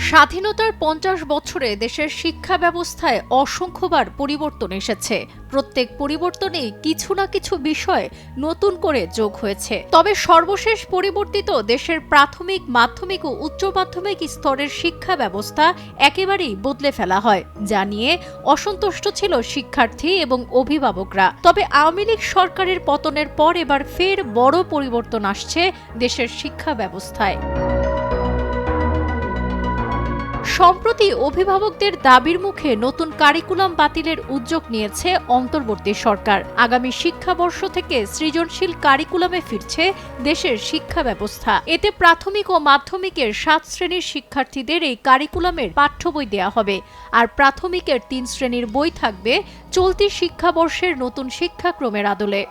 স্বাধীনতার ৫০ বছরে দেশের শিক্ষা ব্যবস্থায় অসংখ্যবার পরিবর্তন এসেছে। প্রত্যেক পরিবর্তনেই কিছু না কিছু বিষয় নতুন করে যোগ হয়েছে। তবে সর্বশেষ পরিবর্তিত দেশের প্রাথমিক, মাধ্যমিক ও উচ্চ মাধ্যমিক স্তরের শিক্ষা ব্যবস্থা একেবারেই বদলে ফেলা হয়, যা নিয়ে অসন্তুষ্ট ছিল শিক্ষার্থী এবং অভিভাবকরা। তবে আওয়ামী লীগ সরকারের পতনের পর এবার ফের বড় পরিবর্তন আসছে দেশের শিক্ষা ব্যবস্থায়। সম্প্রতি অভিভাবকদের দাবির মুখে নতুন কারিকুলাম বাতিলের উদ্যোগ নিয়েছে অন্তর্বর্তী সরকার। আগামী শিক্ষাবর্ষ থেকে সৃজনশীল কারিকুলামে ফিরছে দেশের শিক্ষা ব্যবস্থা। এতে প্রাথমিক ও মাধ্যমিকের ৭ শ্রেণীর শিক্ষার্থীদের এই কারিকুলামের পাঠ্য বই দেয়া হবে, আর প্রাথমিকের ৩ শ্রেণীর বই থাকবে চলতি শিক্ষাবর্ষের নতুন শিক্ষাক্রমের আদলে।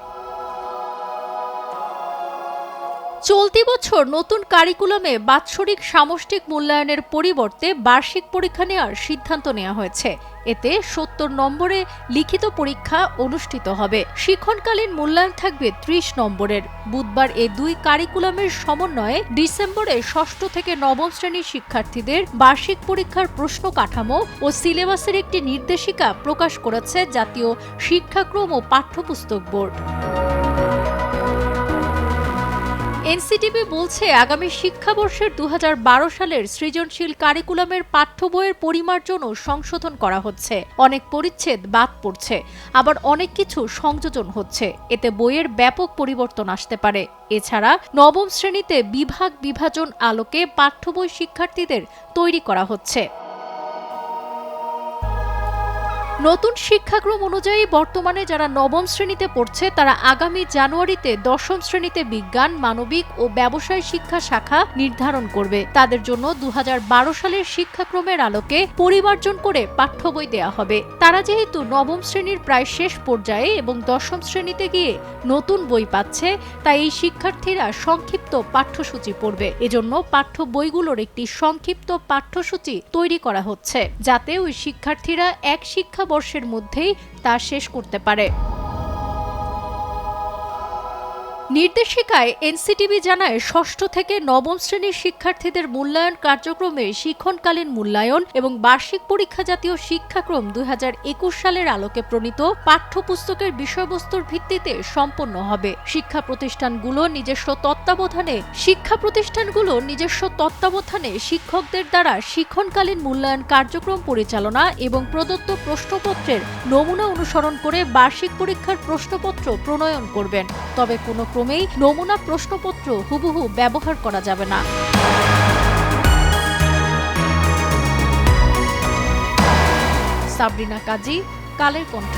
চলতি বছর নতুন কারিকুলামে বাৎসরিক সামষ্টিক মূল্যায়নের পরিবর্তে বার্ষিক পরীক্ষা নেওয়ার সিদ্ধান্ত নেওয়া হয়েছে। এতে ৭০ নম্বরে লিখিত পরীক্ষা অনুষ্ঠিত হবে। শিক্ষণকালীন মূল্যায়ন থাকবে ৩০ নম্বরের। বুধবার এই দুই কারিকুলামের সমন্বয়ে ডিসেম্বরে ৬ষ্ঠ থেকে নবম শ্রেণীর শিক্ষার্থীদের বার্ষিক পরীক্ষার প্রশ্ন কাঠামো ও সিলেবাসের একটি নির্দেশিকা প্রকাশ করেছে জাতীয় শিক্ষাক্রম ও পাঠ্যপুস্তক বোর্ড। এনসিটিবি বলছে, আগামী শিক্ষাবর্ষের ২০১২ সালের সৃজনশীল কারিকুলামের পাঠ্য বইয়ের পরিমার্জন ও সংশোধন করা হচ্ছে। অনেক পরিচ্ছেদ বাদ পড়ছে, আবার অনেক কিছু সংযোজন হচ্ছে। এতে বইয়ের ব্যাপক পরিবর্তন আসতে পারে। এছাড়া নবম শ্রেণীতে বিভাগ বিভাজন আলোকে পাঠ্য বই শিক্ষার্থীদের তৈরি করা হচ্ছে। নতুন শিক্ষাক্রম অনুযায়ী বর্তমানে যারা নবম শ্রেণীতে পড়ছে তারা আগামী জানুয়ারিতে দশম শ্রেণীতে বিজ্ঞান, মানবিক ও ব্যবসায় শিক্ষা শাখা নির্ধারণ করবে। তাদের জন্য ২০১২ সালের শিক্ষাক্রমের আলোকে পরিমার্জন করে পাঠ্য বই দেওয়া হবে। তারা যেহেতু নবম শ্রেণীর প্রায় শেষ পর্যায়ে এবং দশম শ্রেণীতে গিয়ে নতুন বই পাচ্ছে, তাই এই শিক্ষার্থীরা সংক্ষিপ্ত পাঠ্যসূচি পড়বে। এজন্য পাঠ্য বইগুলোর একটি সংক্ষিপ্ত পাঠ্যসূচি তৈরি করা হচ্ছে, যাতে ওই শিক্ষার্থীরা এক শিক্ষাবর্ষের মধ্যেই তা শেষ করতে পারে। নির্দেশিকায় এনসিটিবি জানায়, ষষ্ঠ থেকে নবম শ্রেণীর শিক্ষার্থীদের মূল্যায়ন কার্যক্রমে শিক্ষণকালীন মূল্যায়ন এবং বার্ষিক পরীক্ষা জাতীয় শিক্ষাক্রম ২০২১ সালের আলোকে প্রণীত পাঠ্যপুস্তকের বিষয়বস্তুর ভিত্তিতে সম্পন্ন হবে। শিক্ষা প্রতিষ্ঠানগুলো নিজস্ব তত্ত্বাবধানে শিক্ষকদের দ্বারা শিক্ষণকালীন মূল্যায়ন কার্যক্রম পরিচালনা এবং প্রদত্ত প্রশ্নপত্রের নমুনা অনুসরণ করে বার্ষিক পরীক্ষার প্রশ্নপত্র প্রণয়ন করবেন। তবে কোনো ক্রমেই নমুনা প্রশ্নপত্র হুবহু ব্যবহার করা যাবে না। সাবরিনা কাজী, কালের কণ্ঠ।